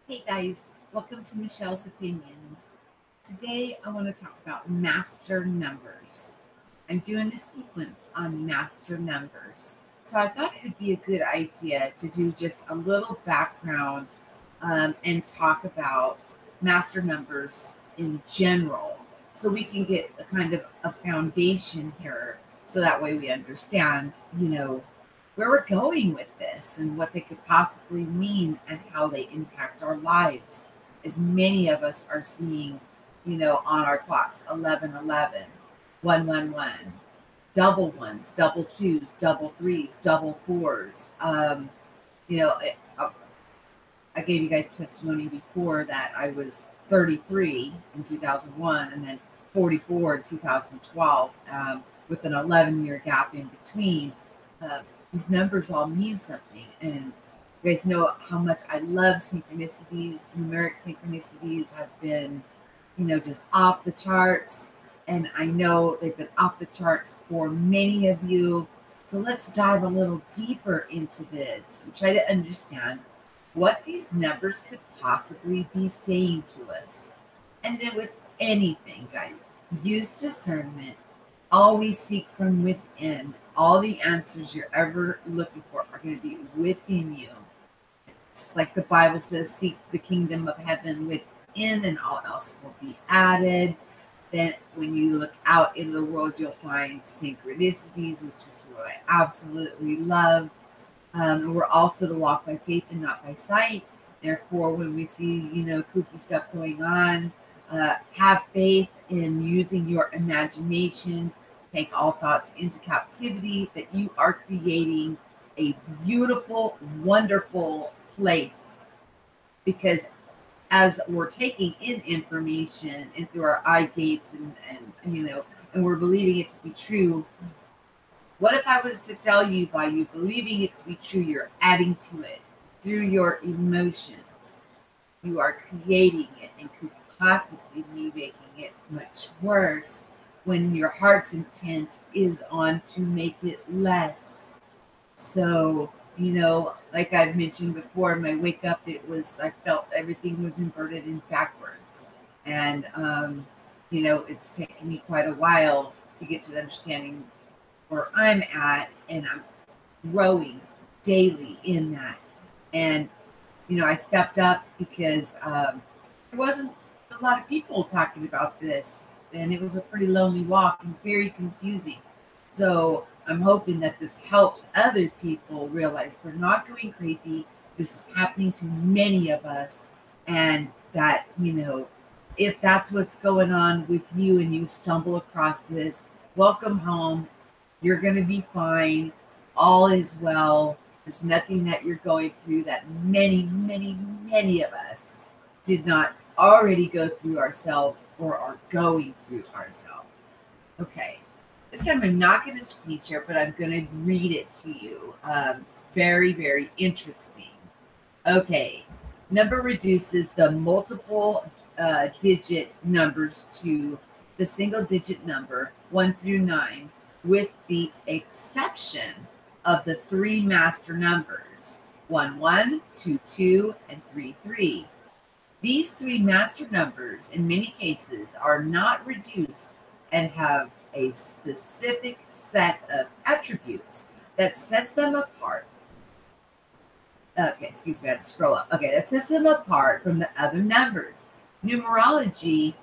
Hey guys, welcome to Michelle's Opinions. Today I want to talk about master numbers. I'm doing a sequence on master numbers. So I thought it would be a good idea to do just a little background and talk about master numbers in general so we can get a kind of a foundation here so that way we understand, where we're going with this and what they could possibly mean and how they impact our lives. As many of us are seeing, on our clocks 1111, 111, double ones, double twos, double threes, double fours. You know, I, I gave you guys testimony before that I was 33 in 2001 and then 44 in 2012 with an 11-year gap in between. Uh, these numbers all mean something. And you guys know how much I love synchronicities. Numeric synchronicities have been, just off the charts. And I know they've been off the charts for many of you. So let's dive a little deeper into this and try to understand what these numbers could possibly be saying to us. And then with anything, guys, use discernment. Always seek from within. All the answers you're ever looking for are going to be within you. Just like the Bible says, seek the kingdom of heaven within, and all else will be added. Then, when you look out into the world, you'll find synchronicities, which is what I absolutely love. We're also to walk by faith and not by sight. Therefore, when we see, kooky stuff going on, have faith in using your imagination. Take all thoughts into captivity, that you are creating a beautiful, wonderful place. Because as we're taking in information and through our eye gates and we're believing it to be true, what if I was to tell you by you believing it to be true, you're adding to it through your emotions? You are creating it and could possibly be making it much worse when your heart's intent is on to make it less. So, like I've mentioned before, my wake up, I felt everything was inverted and backwards. And, it's taken me quite a while to get to the understanding where I'm at, and I'm growing daily in that. And I stepped up because there wasn't a lot of people talking about this, and it was a pretty lonely walk and very confusing. So I'm hoping that this helps other people realize they're not going crazy. This is happening to many of us, and that if that's what's going on with you and you stumble across this, welcome home. You're going to be fine. All is well. There's nothing that you're going through that many, many, many of us did not already go through ourselves or are going through ourselves. Okay. This time I'm not going to screen share, but I'm going to read it to you. It's very, very interesting. Okay. Number reduces the multiple digit numbers to the single digit number 1 through 9, with the exception of the three master numbers 1 1, 2 2, and 3 3. These three master numbers, in many cases, are not reduced and have a specific set of attributes that sets them apart. Okay, excuse me, I had to scroll up. Okay, that sets them apart from the other numbers. Numerology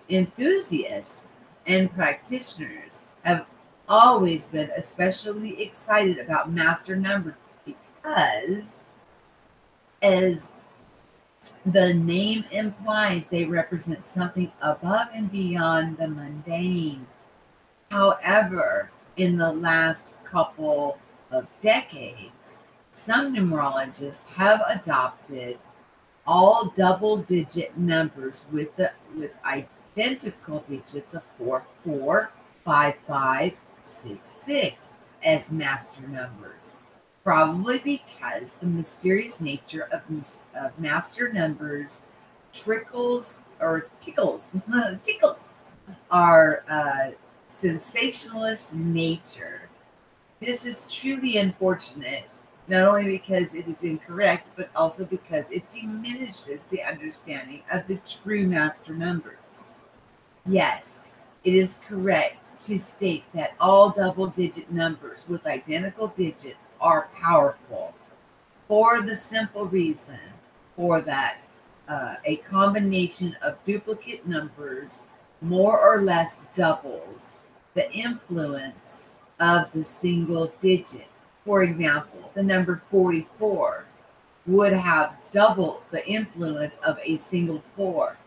enthusiasts and practitioners have always been especially excited about master numbers because, as the name implies, they represent something above and beyond the mundane. However, in the last couple of decades, some numerologists have adopted all double-digit numbers with identical digits of 4 4, 5 5, 6 6 as master numbers. Probably because the mysterious nature of master numbers tickles our sensationalist nature. This is truly unfortunate not only because it is incorrect, but also because it diminishes the understanding of the true master numbers. Yes, it is correct to state that all double digit numbers with identical digits are powerful for the simple reason for that a combination of duplicate numbers more or less doubles the influence of the single digit. For example, the number 44 would have double the influence of a single 4.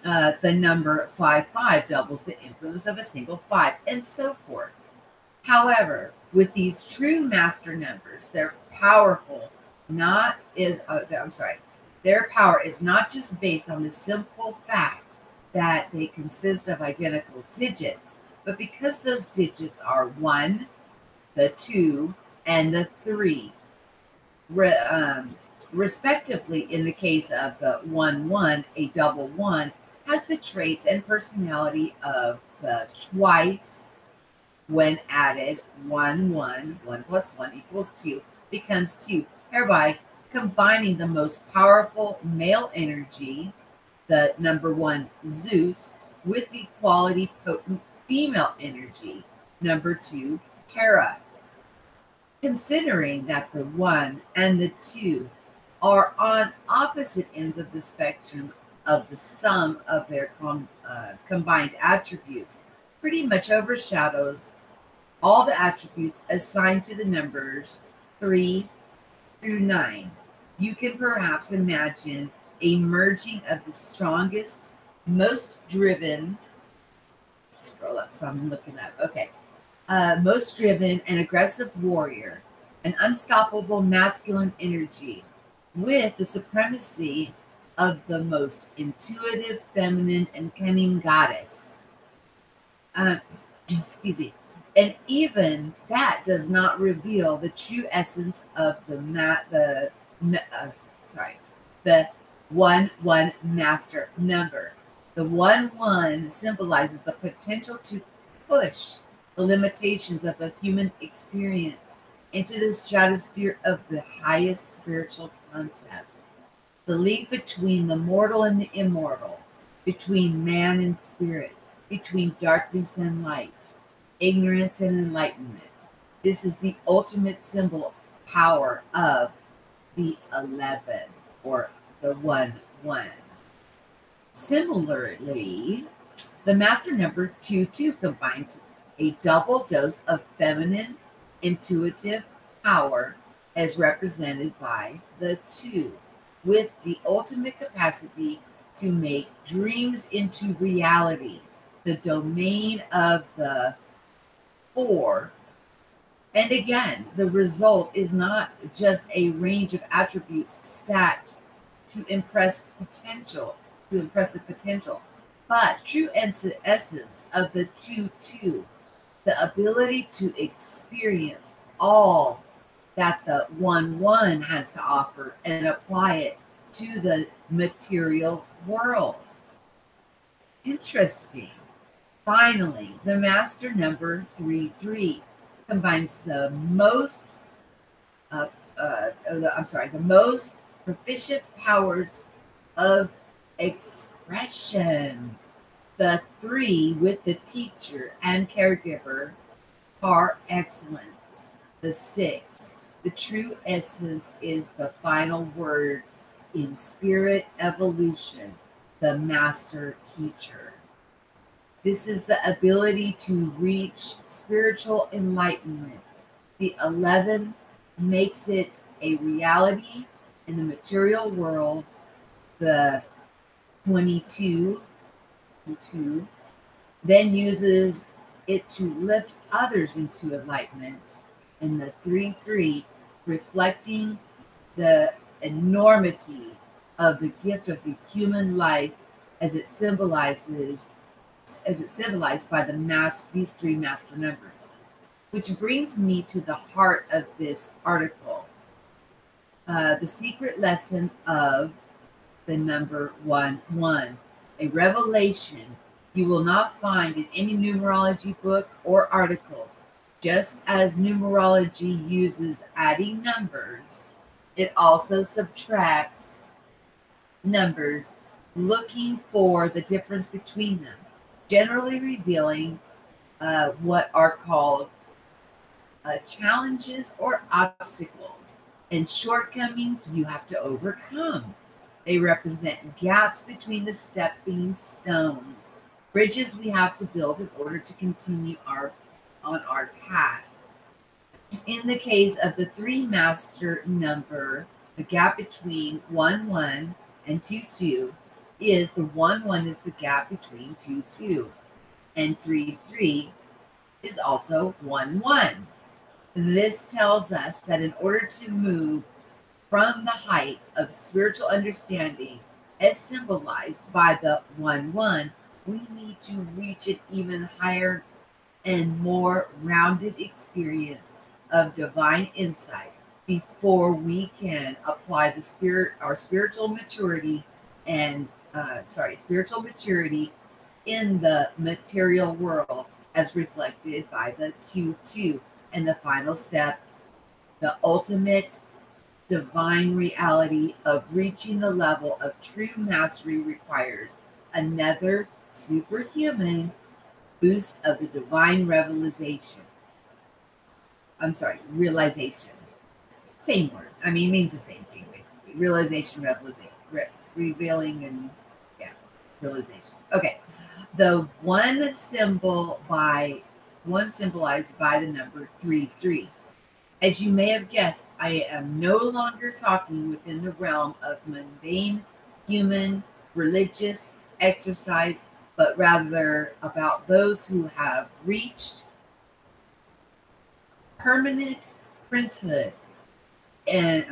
The number 55 doubles the influence of a single 5, and so forth. However, with these true master numbers, they're powerful. Not is I'm sorry, their power is not just based on the simple fact that they consist of identical digits, but because those digits are one, the two, and the three, re, um, respectively. In the case of the 1 1, a double one has the traits and personality of the twice when added. 1 1, 1 plus 1 equals 2, becomes 2, hereby combining the most powerful male energy, the number 1 Zeus, with the quality potent female energy, number 2 Hera. Considering that the 1 and the 2 are on opposite ends of the spectrum of the sum of their combined attributes, pretty much overshadows all the attributes assigned to the numbers 3 through 9. You can perhaps imagine a merging of the strongest, most driven, scroll up so I'm looking up, okay, most driven and aggressive warrior, an unstoppable masculine energy with the supremacy of the most intuitive, feminine, and cunning goddess. Uh, excuse me. And even that does not reveal the true essence of the 1 1 master number. The 1 1 symbolizes the potential to push the limitations of the human experience into the stratosphere of the highest spiritual concept. The link between the mortal and the immortal, between man and spirit, between darkness and light, ignorance and enlightenment. This is the ultimate symbol power of the 11, or the 1 1. Similarly, the master number 2 2 combines a double dose of feminine, intuitive power as represented by the 2, with the ultimate capacity to make dreams into reality, the domain of the 4. And again, the result is not just a range of attributes stacked to impressive potential, but true essence of the 2 2, the ability to experience all that the 1 1 has to offer and apply it to the material world. Interesting. Finally, the master number 3 3 combines the most the most proficient powers of expression. The 3 with the teacher and caregiver par excellence. The 6, the true essence, is the final word in spirit evolution, the master teacher. This is the ability to reach spiritual enlightenment. The 11 makes it a reality in the material world. The 22 then uses it to lift others into enlightenment. And the 3 3, reflecting the enormity of the gift of the human life as it symbolized by these 3 master numbers. Which brings me to the heart of this article, the secret lesson of the number 1 1, a revelation you will not find in any numerology book or article. Just as numerology uses adding numbers, it also subtracts numbers, looking for the difference between them, generally revealing what are called challenges or obstacles and shortcomings you have to overcome. They represent gaps between the stepping stones, bridges we have to build in order to continue on our path. In the case of the three master number, the gap between 1 1 and 2 2 is the 1 1 is the gap between 2 2, and 3 3 is also 1 1. This tells us that in order to move from the height of spiritual understanding, as symbolized by the 1 1, we need to reach an even higher and more rounded experience of divine insight before we can apply our spiritual maturity and spiritual maturity in the material world as reflected by the 2 2. And the final step, the ultimate divine reality of reaching the level of true mastery, requires another superhuman boost of the divine realization. Realization. Same word. I mean, means the same thing basically. Realization, revealing, and yeah, realization. Okay. The one symbolized by the number 3 3. As you may have guessed, I am no longer talking within the realm of mundane, human, religious exercise, but rather about those who have reached permanent princehood in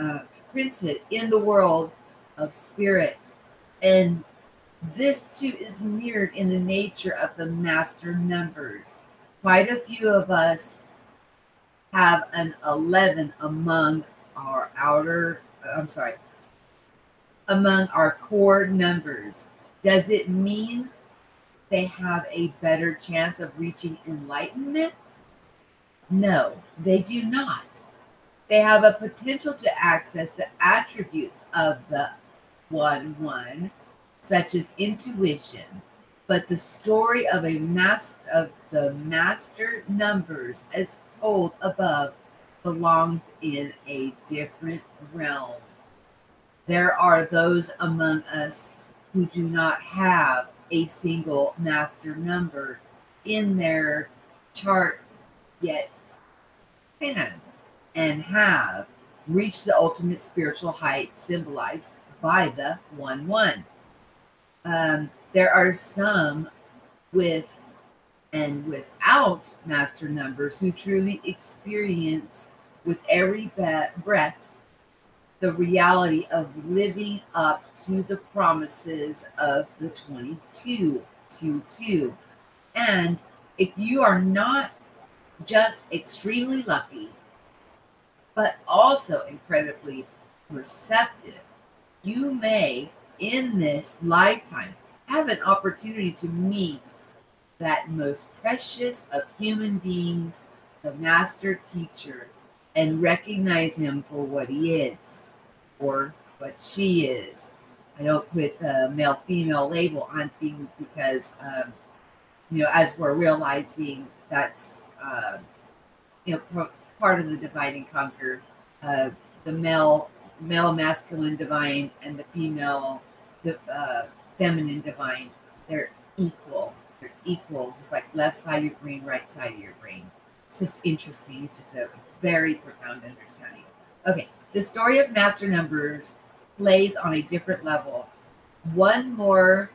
the world of spirit. And this too is mirrored in the nature of the master numbers. Quite a few of us have an 11 among among our core numbers. Does it mean they have a better chance of reaching enlightenment? No, they do not. They have a potential to access the attributes of the 1 1, such as intuition, but the story of the master numbers, as told above, belongs in a different realm. There are those among us who do not have a single master number in their chart yet can and have reached the ultimate spiritual height symbolized by the 1 1. There are some with and without master numbers who truly experience with every breath the reality of living up to the promises of the 2222. And if you are not just extremely lucky, but also incredibly receptive, you may, in this lifetime, have an opportunity to meet that most precious of human beings, the master teacher, and recognize him for what he is or what she is. I don't put the male-female label on things because, as we're realizing that's, part of the divide and conquer, the male masculine divine and the female feminine divine, they're equal. They're equal, just like left side of your brain, right side of your brain. It's just interesting. It's just a very profound understanding. Okay, the story of master numbers plays on a different level. One more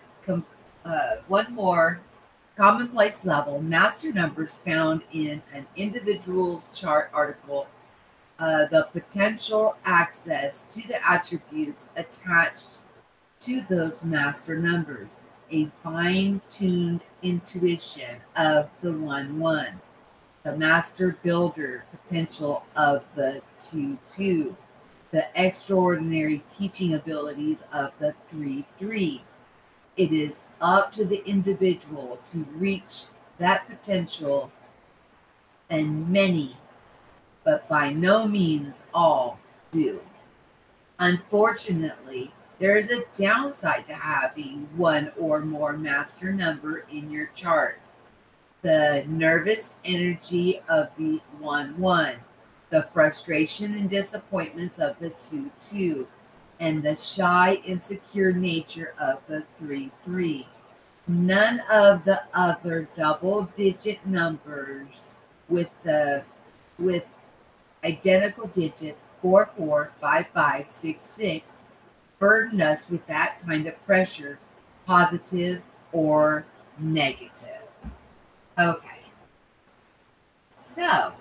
commonplace level, master numbers found in an individual's chart article, the potential access to the attributes attached to those master numbers, a fine-tuned intuition of the 1 1, the master builder potential of the 2 2, the extraordinary teaching abilities of the 3 3. It is up to the individual to reach that potential and many, but by no means all, do. Unfortunately, there is a downside to having one or more master number in your chart: the nervous energy of the 1 1, the frustration and disappointments of the 2 2, and the shy, insecure nature of the 3 3. None of the other double digit numbers with identical digits 4 4 5 5 6 6 burden us with that kind of pressure, positive or negative. Okay, so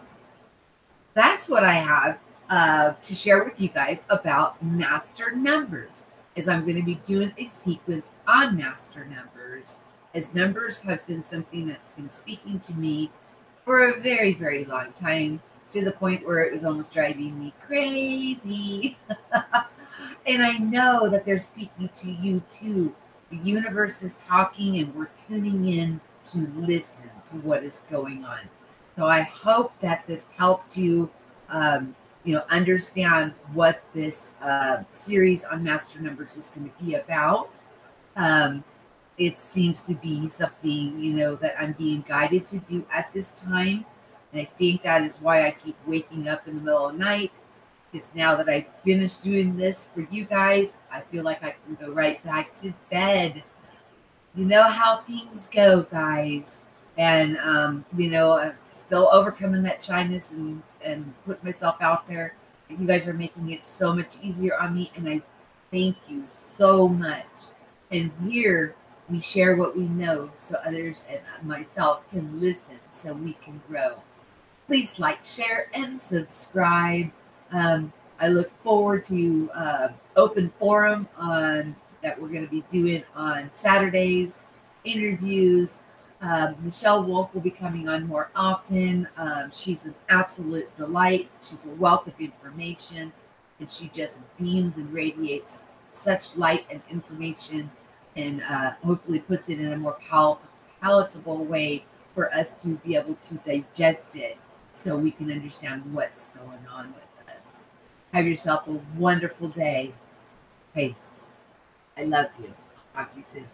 that's what I have to share with you guys about master numbers. Is I'm going to be doing a sequence on master numbers, as numbers have been something that's been speaking to me for a very, very long time, to the point where it was almost driving me crazy. And I know that they're speaking to you too. The universe is talking, and we're tuning in to listen to what is going on. So I hope that this helped you, understand what this series on master numbers is going to be about. Um, it seems to be something, that I'm being guided to do at this time. And I think that is why I keep waking up in the middle of the night. Because now that I've finished doing this for you guys, I feel like I can go right back to bed. You know how things go, guys. And, I'm still overcoming that shyness and putting myself out there. You guys are making it so much easier on me. And I thank you so much. And here we share what we know so others and myself can listen so we can grow. Please like, share, and subscribe. I look forward to open forum on that we're going to be doing on Saturdays, interviews. Michelle Wolf will be coming on more often. She's an absolute delight. She's a wealth of information, and she just beams and radiates such light and information, and hopefully puts it in a more palatable way for us to be able to digest it so we can understand what's going on with us. Have yourself a wonderful day. Peace. I love you. Talk to you soon.